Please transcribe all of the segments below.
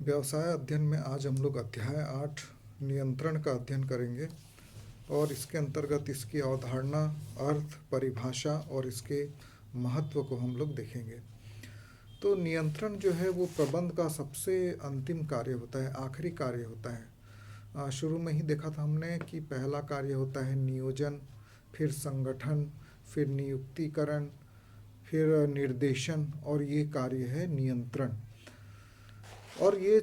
व्यवसाय अध्ययन में आज हम लोग अध्याय 8 नियंत्रण का अध्ययन करेंगे और इसके अंतर्गत इसकी अवधारणा, अर्थ, परिभाषा और इसके महत्व को हम लोग देखेंगे। तो नियंत्रण जो है वो प्रबंध का सबसे अंतिम कार्य होता है, आखिरी कार्य होता है। शुरू में ही देखा था हमने कि पहला कार्य होता है नियोजन, फिर संगठन, फिर नियुक्तिकरण, फिर निर्देशन और ये कार्य है नियंत्रण। और ये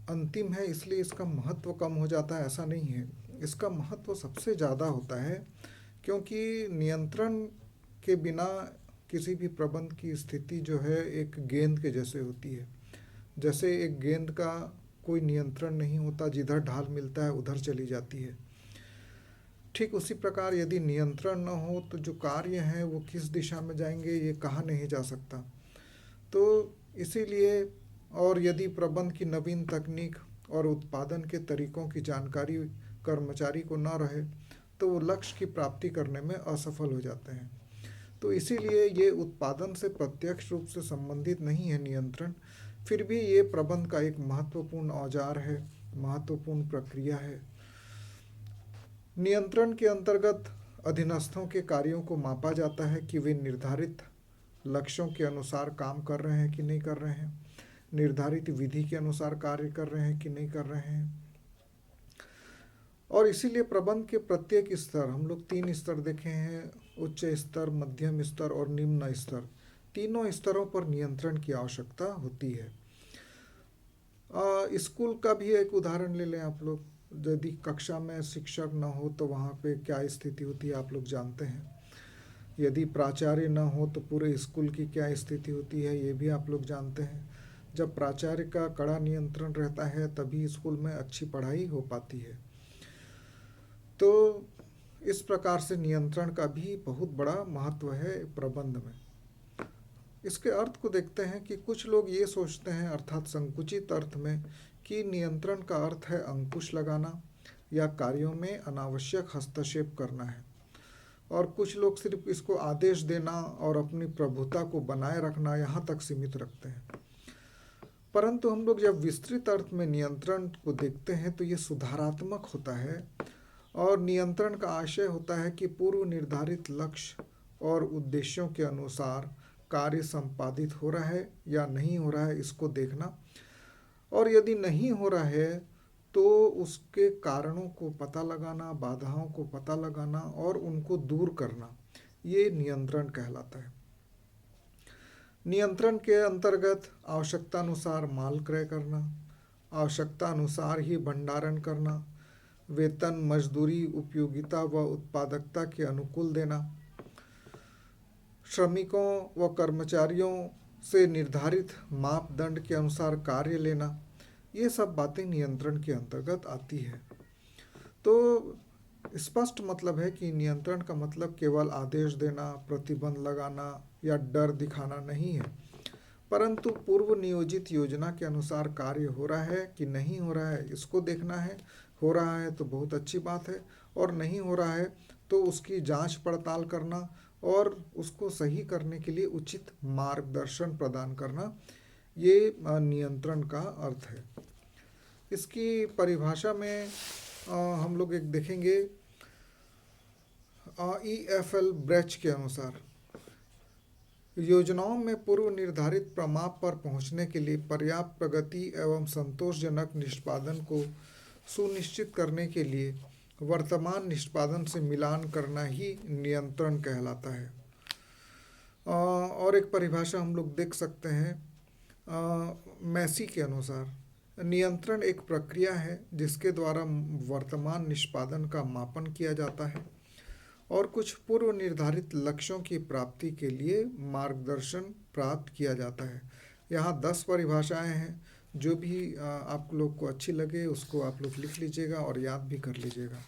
अंतिम है इसलिए इसका महत्व कम हो जाता है, ऐसा नहीं है। इसका महत्व सबसे ज़्यादा होता है क्योंकि नियंत्रण के बिना किसी भी प्रबंध की स्थिति जो है एक गेंद के जैसे होती है। जैसे एक गेंद का कोई नियंत्रण नहीं होता, जिधर ढाल मिलता है उधर चली जाती है। ठीक उसी प्रकार यदि नियंत्रण न हो तो जो कार्य हैं वो किस दिशा में जाएंगे ये कहा नहीं जा सकता। तो इसीलिए और यदि प्रबंध की नवीन तकनीक और उत्पादन के तरीकों की जानकारी कर्मचारी को न रहे तो वो लक्ष्य की प्राप्ति करने में असफल हो जाते हैं। तो इसीलिए ये उत्पादन से प्रत्यक्ष रूप से संबंधित नहीं है नियंत्रण, फिर भी ये प्रबंध का एक महत्वपूर्ण औजार है, महत्वपूर्ण प्रक्रिया है। नियंत्रण के अंतर्गत अधीनस्थों के कार्यों को मापा जाता है कि वे निर्धारित लक्ष्यों के अनुसार काम कर रहे हैं कि नहीं कर रहे हैं, निर्धारित विधि के अनुसार कार्य कर रहे हैं कि नहीं कर रहे हैं। और इसीलिए प्रबंध के प्रत्येक स्तर, हम लोग 3 स्तर देखे हैं, उच्च स्तर, मध्यम स्तर और निम्न स्तर। तीनों स्तरों पर नियंत्रण की आवश्यकता होती है। स्कूल का भी एक उदाहरण ले लें आप लोग। यदि कक्षा में शिक्षक न हो तो वहाँ पे क्या स्थिति होती है आप लोग जानते हैं। यदि प्राचार्य न हो तो पूरे स्कूल की क्या स्थिति होती है ये भी आप लोग जानते हैं। जब प्राचार्य का कड़ा नियंत्रण रहता है तभी स्कूल में अच्छी पढ़ाई हो पाती है। तो इस प्रकार से नियंत्रण का भी बहुत बड़ा महत्व है प्रबंध में। इसके अर्थ को देखते हैं कि कुछ लोग ये सोचते हैं, अर्थात संकुचित अर्थ में, कि नियंत्रण का अर्थ है अंकुश लगाना या कार्यों में अनावश्यक हस्तक्षेप करना है। और कुछ लोग सिर्फ इसको आदेश देना और अपनी प्रभुता को बनाए रखना यहाँ तक सीमित रखते हैं। परंतु हम लोग जब विस्तृत अर्थ में नियंत्रण को देखते हैं तो ये सुधारात्मक होता है और नियंत्रण का आशय होता है कि पूर्व निर्धारित लक्ष्य और उद्देश्यों के अनुसार कार्य संपादित हो रहा है या नहीं हो रहा है इसको देखना, और यदि नहीं हो रहा है तो उसके कारणों को पता लगाना, बाधाओं को पता लगाना और उनको दूर करना, ये नियंत्रण कहलाता है। नियंत्रण के अंतर्गत आवश्यकता अनुसार माल क्रय करना, आवश्यकता अनुसार ही भंडारण करना, वेतन, मजदूरी, उपयोगिता व उत्पादकता के अनुकूल देना, श्रमिकों व कर्मचारियों से निर्धारित मापदंड के अनुसार कार्य लेना, ये सब बातें नियंत्रण के अंतर्गत आती है। तो स्पष्ट मतलब है कि नियंत्रण का मतलब केवल आदेश देना, प्रतिबंध लगाना या डर दिखाना नहीं है, परंतु पूर्व नियोजित योजना के अनुसार कार्य हो रहा है कि नहीं हो रहा है इसको देखना है। हो रहा है तो बहुत अच्छी बात है, और नहीं हो रहा है तो उसकी जांच पड़ताल करना और उसको सही करने के लिए उचित मार्गदर्शन प्रदान करना, ये नियंत्रण का अर्थ है। इसकी परिभाषा में हम लोग एक देखेंगे, EFL ब्रेच के अनुसार योजनाओं में पूर्व निर्धारित प्रमाप पर पहुंचने के लिए पर्याप्त प्रगति एवं संतोषजनक निष्पादन को सुनिश्चित करने के लिए वर्तमान निष्पादन से मिलान करना ही नियंत्रण कहलाता है। और एक परिभाषा हम लोग देख सकते हैं मैसी के अनुसार, नियंत्रण एक प्रक्रिया है जिसके द्वारा वर्तमान निष्पादन का मापन किया जाता है और कुछ पूर्व निर्धारित लक्ष्यों की प्राप्ति के लिए मार्गदर्शन प्राप्त किया जाता है। यहाँ 10 परिभाषाएं हैं, जो भी आप लोग को अच्छी लगे उसको आप लोग लिख लीजिएगा और याद भी कर लीजिएगा।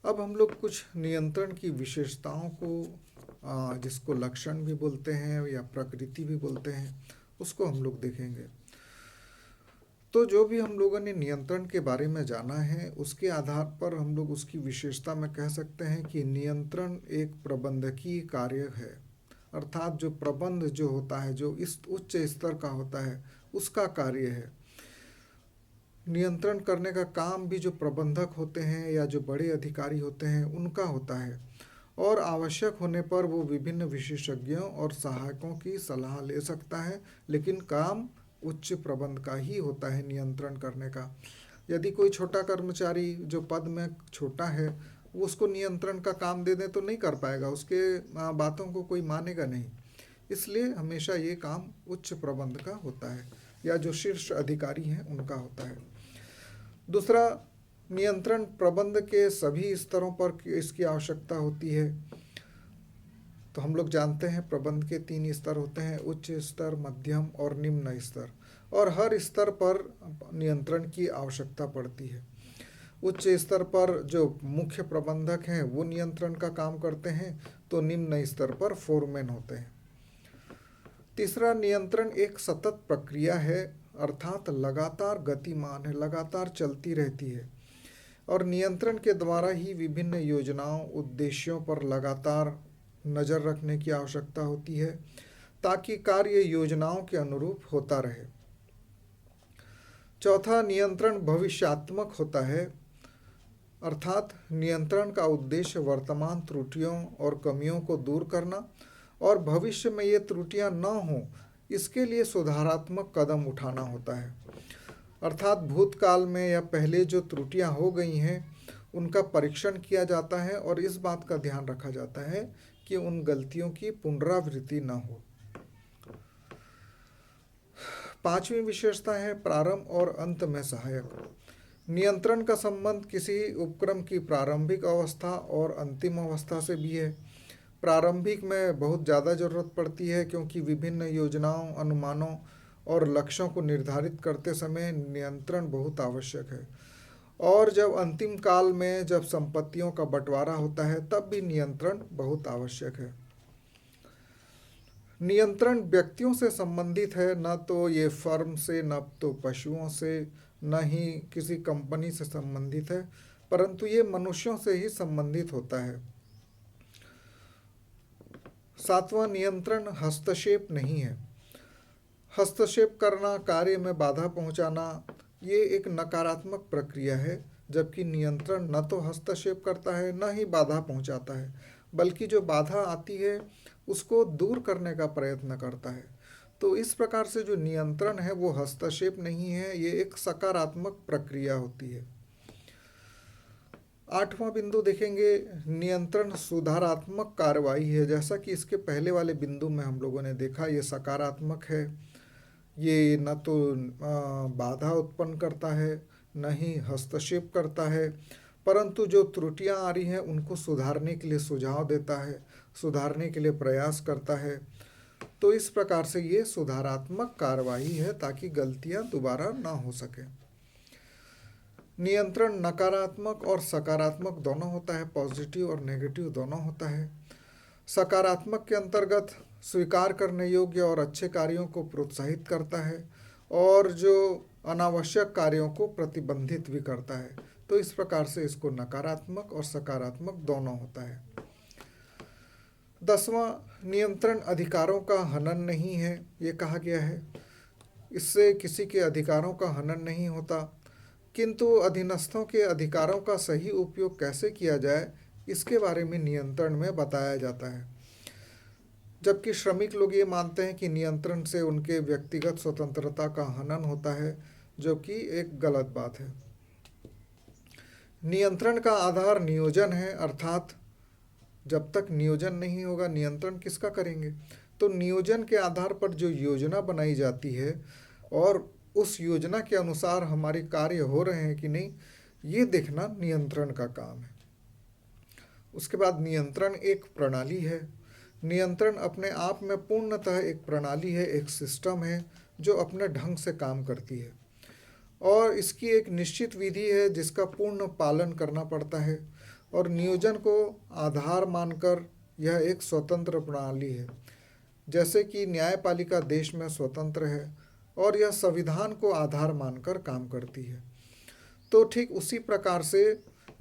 अब हम लोग कुछ नियंत्रण की विशेषताओं को, जिसको लक्षण भी बोलते हैं या प्रकृति भी बोलते हैं, उसको हम लोग देखेंगे। तो जो भी हम लोगों ने नियंत्रण के बारे में जाना है उसके आधार पर हम लोग उसकी विशेषता में कह सकते हैं कि नियंत्रण एक प्रबंधकीय कार्य है, अर्थात जो प्रबंध जो होता है, जो इस उच्च स्तर का होता है, उसका कार्य है। नियंत्रण करने का काम भी जो प्रबंधक होते हैं या जो बड़े अधिकारी होते हैं उनका होता है, और आवश्यक होने पर वो विभिन्न विशेषज्ञों और सहायकों की सलाह ले सकता है, लेकिन काम उच्च प्रबंध का ही होता है नियंत्रण करने का। यदि कोई छोटा कर्मचारी जो पद में छोटा है, वो उसको नियंत्रण का काम दे दें तो नहीं कर पाएगा, उसके बातों को कोई मानेगा नहीं। इसलिए हमेशा ये काम उच्च प्रबंध का होता है या जो शीर्ष अधिकारी हैं उनका होता है। दूसरा, नियंत्रण प्रबंध के सभी स्तरों पर इसकी आवश्यकता होती है। तो हम लोग जानते हैं प्रबंध के 3 स्तर होते हैं, उच्च स्तर, मध्यम और निम्न स्तर, और हर स्तर पर नियंत्रण की आवश्यकता पड़ती है। उच्च स्तर पर जो मुख्य प्रबंधक हैं वो नियंत्रण का काम करते हैं, तो निम्न स्तर पर फोरमैन होते हैं। तीसरा, नियंत्रण एक सतत प्रक्रिया है, अर्थात लगातार गतिमान है, लगातार चलती रहती है, और नियंत्रण के द्वारा ही विभिन्न योजनाओं, उद्देश्यों पर लगातार नज़र रखने की आवश्यकता होती है ताकि कार्य योजनाओं के अनुरूप होता रहे। चौथा, नियंत्रण भविष्यात्मक होता है, अर्थात नियंत्रण का उद्देश्य वर्तमान त्रुटियों और कमियों को दूर करना और भविष्य में ये त्रुटियां न हों इसके लिए सुधारात्मक कदम उठाना होता है। अर्थात भूतकाल में या पहले जो त्रुटियां हो गई हैं उनका परीक्षण किया जाता है और इस बात का ध्यान रखा जाता है कि उन गलतियों की पुनरावृत्ति न हो। पांचवी विशेषता है प्रारंभ और अंत में सहायक। नियंत्रण का संबंध किसी उपक्रम की प्रारंभिक अवस्था और अंतिम अवस्था से भी है। प्रारंभिक में बहुत ज़्यादा ज़रूरत पड़ती है क्योंकि विभिन्न योजनाओं, अनुमानों और लक्ष्यों को निर्धारित करते समय नियंत्रण बहुत आवश्यक है, और जब अंतिम काल में जब संपत्तियों का बंटवारा होता है तब भी नियंत्रण बहुत आवश्यक है। नियंत्रण व्यक्तियों से संबंधित है, न तो ये फर्म से, न तो पशुओं से, न ही किसी कंपनी से संबंधित है, परंतु ये मनुष्यों से ही संबंधित होता है। सातवां, नियंत्रण हस्तक्षेप नहीं है। हस्तक्षेप करना, कार्य में बाधा पहुंचाना, ये एक नकारात्मक प्रक्रिया है, जबकि नियंत्रण न तो हस्तक्षेप करता है न ही बाधा पहुंचाता है, बल्कि जो बाधा आती है उसको दूर करने का प्रयत्न करता है। तो इस प्रकार से जो नियंत्रण है वो हस्तक्षेप नहीं है, ये एक सकारात्मक प्रक्रिया होती है। आठवां बिंदु देखेंगे, नियंत्रण सुधारात्मक कार्रवाई है। जैसा कि इसके पहले वाले बिंदु में हम लोगों ने देखा, ये सकारात्मक है, ये न तो बाधा उत्पन्न करता है न ही हस्तक्षेप करता है, परंतु जो त्रुटियां आ रही हैं उनको सुधारने के लिए सुझाव देता है, सुधारने के लिए प्रयास करता है। तो इस प्रकार से ये सुधारात्मक कार्रवाई है ताकि गलतियां दोबारा ना हो सके। नियंत्रण नकारात्मक और सकारात्मक दोनों होता है, पॉजिटिव और नेगेटिव दोनों होता है। सकारात्मक के अंतर्गत स्वीकार करने योग्य और अच्छे कार्यों को प्रोत्साहित करता है और जो अनावश्यक कार्यों को प्रतिबंधित भी करता है। तो इस प्रकार से इसको नकारात्मक और सकारात्मक दोनों होता है। 10वां, नियंत्रण अधिकारों का हनन नहीं है, ये कहा गया है। इससे किसी के अधिकारों का हनन नहीं होता, किंतु अधीनस्थों के अधिकारों का सही उपयोग कैसे किया जाए इसके बारे में नियंत्रण में बताया जाता है। जबकि श्रमिक लोग ये मानते हैं कि नियंत्रण से उनके व्यक्तिगत स्वतंत्रता का हनन होता है, जो कि एक गलत बात है। नियंत्रण का आधार नियोजन है, अर्थात जब तक नियोजन नहीं होगा नियंत्रण किसका करेंगे। तो नियोजन के आधार पर जो योजना बनाई जाती है और उस योजना के अनुसार हमारे कार्य हो रहे हैं कि नहीं, ये देखना नियंत्रण का काम है। उसके बाद नियंत्रण एक प्रणाली है। नियंत्रण अपने आप में पूर्णतः एक प्रणाली है, एक सिस्टम है जो अपने ढंग से काम करती है और इसकी एक निश्चित विधि है जिसका पूर्ण पालन करना पड़ता है, और नियोजन को आधार मानकर यह एक स्वतंत्र प्रणाली है। जैसे कि न्यायपालिका देश में स्वतंत्र है और यह संविधान को आधार मानकर काम करती है, तो ठीक उसी प्रकार से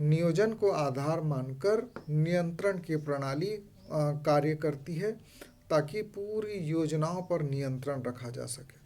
नियोजन को आधार मानकर नियंत्रण की प्रणाली कार्य करती है ताकि पूरी योजनाओं पर नियंत्रण रखा जा सके।